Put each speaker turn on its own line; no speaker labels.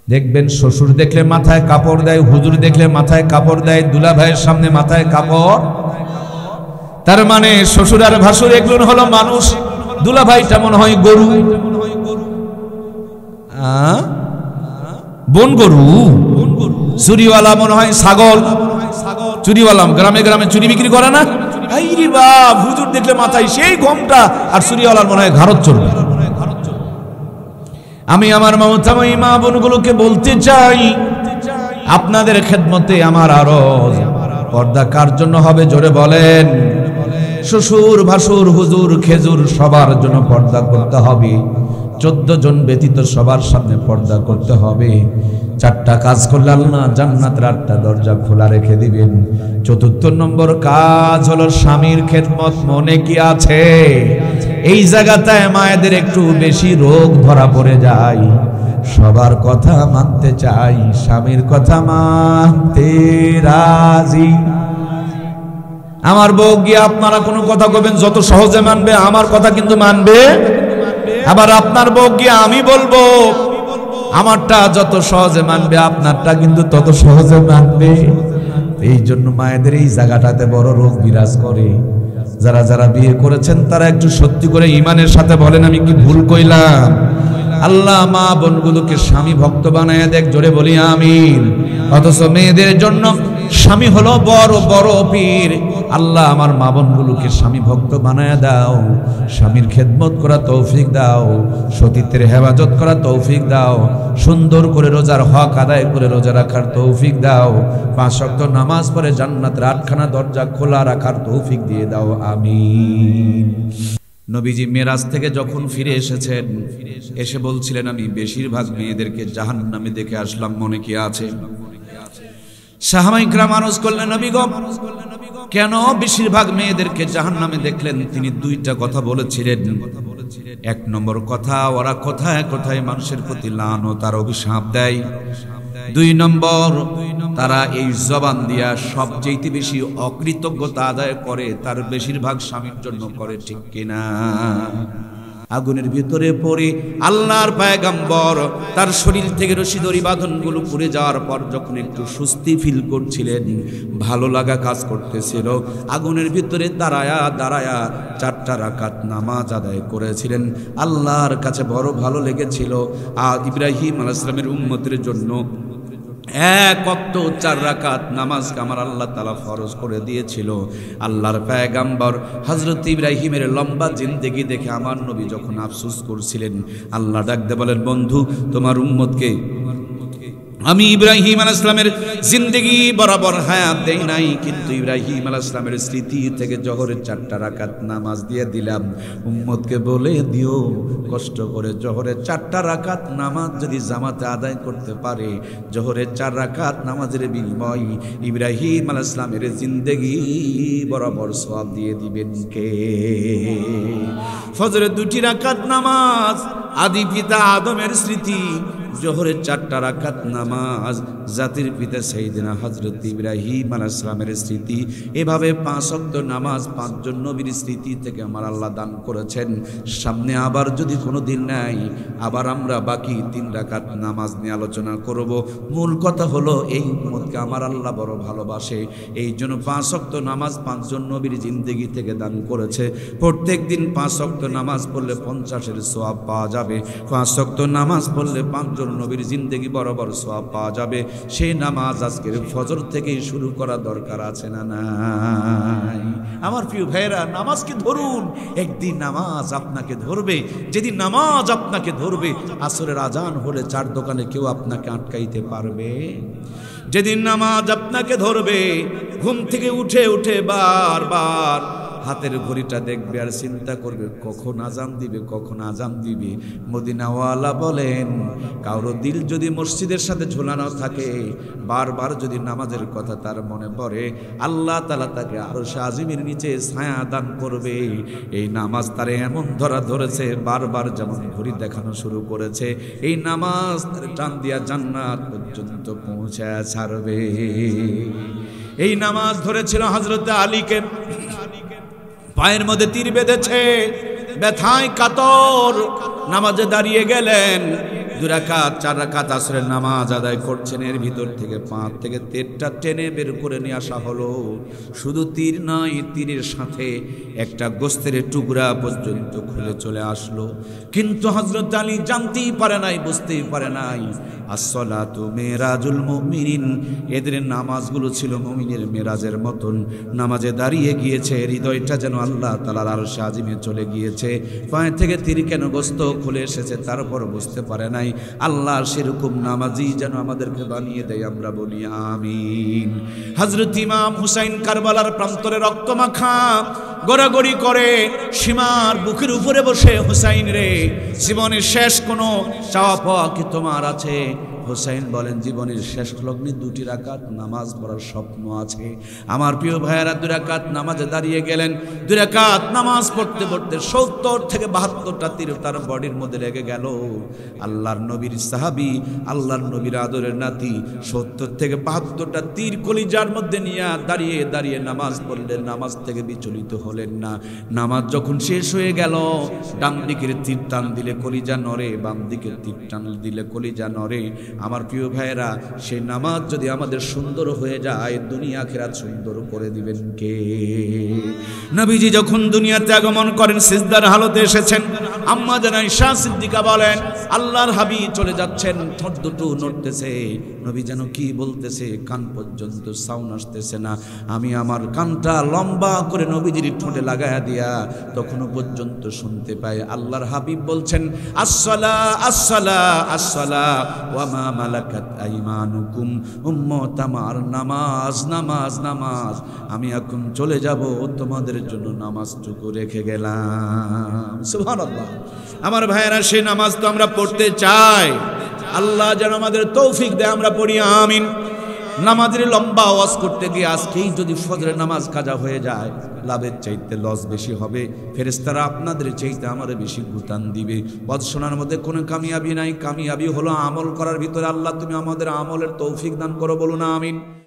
দেখবেন শ্বশুর দেখলে মাথায় কাপড় দেয়, হুজুর দেখলে মাথায় কাপড় দেয়, দুলা ভাইয়ের সামনে মাথায় কাপড়। তার মানে শ্বশুর আর ভাসুর এগুলো হলো মানুষ, দুলা ভাইটা মনে হয় গরু, বন গরু, চুরিওয়ালা মনে হয় ছাগল, চুরিওয়ালা গ্রামে গ্রামে চুরি বিক্রি করে না, আইরে বাপ, হুজুর দেখলে মাথায় সেই ঘোমটা, আর চুরিওয়ালার মনে হয় ঘাড়ত চলবে। আমি আমার মহতাময়ী মা বোনগুলোকে বলতে চাই, আপনাদের খেদমতে আমার আরজ, পর্দা কার জন্য হবে জোরে বলেন? শ্বশুর ভাসুর হুজুর খেজুর সবার জন্য পর্দা করতে হবে। 14 জন ব্যতীত সবার সামনে পর্দা করতে হবে। 4টা কাজ করলে আল্লাহ জান্নাতের 8টা দরজা খোলা রেখে দিবেন। 4 নম্বর কাজ হলো স্বামীর খেদমত। মনে কি আছে? এই জায়গাটায় মায়েদের একটু বেশি রোগ ধরা পড়ে যায়। সবার কথা মানতে চাই, স্বামীর কথা মানতে রাজি। আমার বউ গিয়ে আপনারা কোনো কথা কবেন, যত সহজে মানবে আমার কথা কিন্তু মানবে। আবার আপনার বউ গিয়ে আমি বলবো, আমারটা যত সহজে মানবে আপনারটা কিন্তু তত সহজে মানবে। এই জন্য মায়েদের এই জায়গাটাতে বড় রোগ বিরাজ করে। যারা যারা বিয়ে করেছেন তারা একটু সত্যি করে ইমানের সাথে বলেন, আমি কি ভুল কইলাম? আল্লাহ মা বোনগুলোকে স্বামী ভক্ত বানায় দেখ, জোরে বলি আমিন। অথচ মেয়েদের জন্য স্বামী হলো বড় বড় পীর। আল্লাহ আমার মা বোনগুলোকে স্বামী ভক্ত বানায় দাও, স্বামীর খেদমত করা তৌফিক দাও, সতীত্বের হেফাজত করা তৌফিক দাও, সুন্দর করে রোজার হক আদায় করে রোজা রাখার তৌফিক দাও, 5 ওয়াক্ত নামাজ পড়ে জান্নাতের 8খানা দরজা খোলা রাখার তৌফিক দিয়ে দাও, আমিন। নবীজি মেরাজ থেকে যখন ফিরে এসেছেন, এসে বলছিলেন, আমি বেশিরভাগ মেয়েদেরকে জাহান্নামে দেখে আসলাম, মনে কি আছে? সাহাবায়ে কেরাম আরজ করলেন, নবী গো, কেন বেশিরভাগ মেয়েদেরকে জাহান্নামে দেখলেন? তিনি 2টা কথা বলেছিলেন। 1 নম্বর কথা, ওরা কোথায় কোথায় মানুষের প্রতি লানত আর অভিশাপ দেয়। 2 নম্বর, তারা এই জবান দিয়া সবচেয়ে বেশি অকৃতজ্ঞতা আদায় করে, তার বেশিরভাগ স্বামীর জন্য করে, ঠিক কিনা? আগুনের ভিতরে পড়ে আল্লাহর পয়গম্বর তার শরীর থেকে রশি দড়ি বাঁধনগুলো পুড়ে যাওয়ার পর যখন একটু স্বস্তি ফিল করছিলেন, ভালো লাগা কাজ করতেছিল, আগুনের ভিতরে দাঁড়ায়া দাঁড়ায়া 4টা রাকাত নামাজ আদায় করেছিলেন। আল্লাহর কাছে বড় ভালো লেগেছিল। আর ইব্রাহিম আলাইহিস সালামের উম্মতের জন্য 1 ওয়াক্ত 4 রাকাত নামাজ আমার আল্লাহ তাআলা ফরজ করে দিয়েছিল। আল্লাহর পয়গম্বর হযরত ইব্রাহিমের লম্বা জিন্দেগি দেখে আমার নবী যখন আফসোস করছিলেন, আল্লাহ ডাকতে বলেন, বন্ধু তোমার উম্মতকে আমি ইব্রাহিম আলাইহিস সালামের জিন্দেগি বরাবর হায়াত দেই নাই, কিন্তু ইব্রাহিম আলাইহিস সালামের স্মৃতি থেকে জোহরের 4টা রাকাত নামাজ দিয়ে দিলাম। উম্মতকে বলে দিও, কষ্ট করে জোহরের 4টা রাকাত নামাজ যদি জামাতে আদায় করতে পারে, জোহরের 4 রাকাত নামাজের বিনিময় ইব্রাহিম আলাইহিস সালামের জিন্দেগি বরাবর সওয়াব দিয়ে দিবেন কে? ফজরের 2টি রাকাত নামাজ আদি পিতা আদমের স্মৃতি, জোহরের 4টা রাকাত নামাজ জাতির পিতা সাইয়েদনা হযরত ইব্রাহিম আলাইহিস সালামের স্মৃতি। এভাবে 5 ওয়াক্ত নামাজ 5 জন নবীর স্মৃতি থেকে আমার আল্লাহ দান করেছেন। সামনে আবার যদি কোনো দিন নাই, আবার আমরা বাকি 3 রাকাত নামাজ নিয়ে আলোচনা করব। মূল কথা হলো এই উম্মতকে আমার আল্লাহ বড় ভালোবাসে, এই জন্য 5 ওয়াক্ত নামাজ 5 জন নবীর জিন্দেগি থেকে দান করেছে। প্রত্যেক দিন 5 ওয়াক্ত নামাজ পড়লে 50-এর সওয়াব পাওয়া যাবে। 5 ওয়াক্ত নামাজ পড়লে 5 জন নবীর জিন্দেগি বরাবর সওয়াব পাওয়া যাবে। সেই নামাজ আজকের ফজর থেকেই শুরু করা দরকার আছে না নাই? আমার প্রিয় ভাইরা, নামাজকে ধরুন। একদিন নামাজ আপনাকে ধরবে, যেদিন নামাজ আপনাকে ধরবে, আসরের আজান হলে 4 দোকানে কেউ আপনাকে আটকাইতে পারবে? যেদিন নামাজ আপনাকে ধরবে, ঘুম থেকে উঠে উঠে বারবার হাতের ঘড়িটা দেখবে আর চিন্তা করবে কখন আজান দিবে, কখন আজান দিবে। মদিনাওয়ালা বলেন, কারো দিল যদি মসজিদের সাথে ঝোলানো থাকে, বারবার যদি নামাজের কথা তার মনে পড়ে, আল্লাহ তাআলা তাকে আরশে আজিমের নিচে ছায়া দান করবে। এই নামাজ তারে এমন ধরেছে, বারবার যেমন ঘড়ি দেখানো শুরু করেছে, এই নামাজ তার টান দিয়া জান্নাত পর্যন্ত পৌঁছায় ছাড়বে। এই নামাজ ধরেছিল হযরত আলীকে, পায়ের মধ্যে তীর বেঁধেছে, ব্যথায় কাতর নামাজে দাঁড়িয়ে গেলেন। 2 রাকাত 4 রাকাত আসরের নামাজ আদায় করছেন, এর ভিতর থেকে 5 থেকে 13টা টেনে বের করে নিয়ে আসা হলো। শুধু তীর নয়, তীরের সাথে একটা গোস্তের টুকরা পর্যন্ত খুলে চলে আসলো। কিন্তু হযরত আলী জানতেই পারে নাই, বুঝতেই পারে নাই, আসসালাতু মেরাজুল মুমিনিন, এদের নামাজগুলো ছিল মুমিনের মেরাজের মতন। নামাজে দাঁড়িয়ে গিয়েছে, হৃদয়টা যেন আল্লাহ তাআলার আরশে আজিমে চলে গিয়েছে। পায়ে থেকে তীর কেন গোস্ত খুলে এসেছে তারপর বুঝতে পারে নাই। আল্লাহ সেরকম নামাজি যেন আমাদেরকে বানিয়ে দেয়, আমরা বলি আমিন। হযরত ইমাম হুসাইন কারবালার প্রান্তরে রক্ত মাখা গড়াগড়ি করে সীমার বুকের উপরে বসে, হুসাইন রে, জীবনের শেষ কোনো চাওয়া পাওয়া কি তোমার আছে? হুসাইন বলেন, জীবনের শেষ লগ্নে 2টি রাকাত নামাজ পড়ার স্বপ্ন আছে। আমার প্রিয় ভাইয়েরা 2 রাকাত নামাজে দাঁড়িয়ে গেলেন। 2 রাকাত নামাজ পড়তে পড়তে 70 থেকে 72টা তীর তার বডির মধ্যে লেগে গেল। আল্লাহর নবীর সাহাবী, আল্লাহর নবীর আদরের নাতি, 70 থেকে 72টা তীর কলিজার মধ্যে নিয়ে দাঁড়িয়ে দাঁড়িয়ে নামাজ পড়লেন, নামাজ থেকে বিচলিত হলেন না। নামাজ যখন শেষ হয়ে গেল, ডান দিকের তীর টান দিলে কলিজা নড়ে, বাম দিকের তীর টান দিলে কলিজা নড়ে। আমার প্রিয় ভাইয়েরা, সেই নামাজ যদি আমাদের সুন্দর হয়ে যায়, দুনিয়া আখিরাত সুন্দর করে দিবেন কে? নবীজি যখন দুনিয়াতে আগমন করেন, সিজদার হালতে এসেছেন। আম্মা জান আয়েশা সিদ্দিকা বলেন, আল্লাহর হাবিব চলে যাচ্ছেন, ঠোঁট দুটো নড়তেছে, নবী যেন কি বলতেছে, কান পর্যন্ত সাউন্ড আসতেছে না। আমি আমার কানটা লম্বা করে নবীজির ঠোঁটে লাগায়া দিয়া তখনও পর্যন্ত শুনতে পাই আল্লাহর হাবিব বলছেন, আসসালা আসসালা আসসালা ওয়া মা মালাকাত আইমানুকুম, উম্মত আমার, নামাজ নামাজ নামাজ। আমি এখন চলে যাব, তোমাদের জন্য নামাজটুকু রেখে গেলাম। সুবহানাল্লাহ। আমার ভাইয়েরা, সেই নামাজ তো আমরা পড়তে চাই। আল্লাহ যেন আমাদের তৌফিক দেয়, আমরা পড়ি আমিন। নামাজের লম্বা ওয়াজ করতে গিয়ে আজকেই যদি ফজরের নামাজ কাজা হয়ে যায়, লাভের চাইতে লস বেশি হবে। ফেরেশতারা আপনাদের চাইতে আমার বেশি গুতান দিবে। ওয়াজ শোনার মধ্যে কোনো কামিয়াবি নাই। কামিয়াবি হলো আমল করার ভিতরে। আল্লাহ তুমি আমাদের আমলের তৌফিক দান করো, বলুন আমিন।